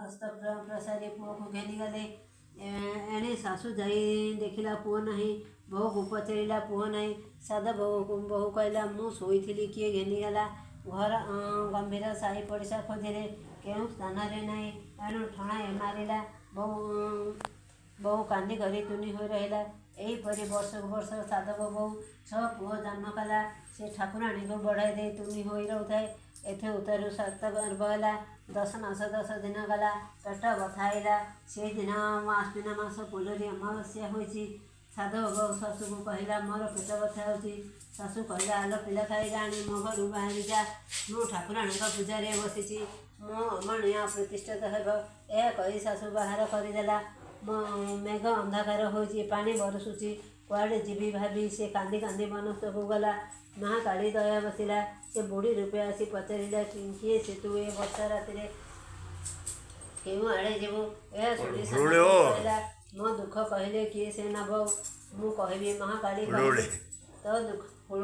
हस्त प्रसारी पुओ को घेनीगले। एणे सासू जाई देखिला पुओ नहीं। बहु को पचारिला पुओ नहीं। सादा बहु कहला मु शोईथिली किए घेनीगला। घर गंभीर साई पड़िशा खोजिले केउं स्थान नहीं। एणु ठणाए मारिला। बहु कांदी करी तुनी हो रहिला। एहीपरि वर्षकु वर्ष साधव बहु 6 पुओ जन्म कला। से ठाकुराणी को बढ़ाई दे तुनी हो रहुए। एथे उतरु 7 गर्भ है। 10 मास 10 दिन गला। पेट बथाइला। से दिन आश्विन मास पुलरी अमावस्या होइछि। साधव बहु शाशु को कहला मोर पेट बथा होछि। शाशु कहला आल पिला खाई जाणी मो घर बाहरी जा। मु ठाकुराणी पूजारे बसी मो अमणिया प्रतिष्ठित हेब। यह कही शाशु बाहर करदेला। मेघ अंधकार होइछि पानी बरसुछि। कुआड़े जीवी भाभी से कांदी कांदी मनुष्य को गला। महाकाली दया बसिला। से बुढ़ी रूपे आसी पचारिला किए से तू ए वर्षा राति केउं आड़े जीवु। यह शुणी कहला मो दुख कहले किए से नब। मु कहबी महाकाली तो दुख हुड़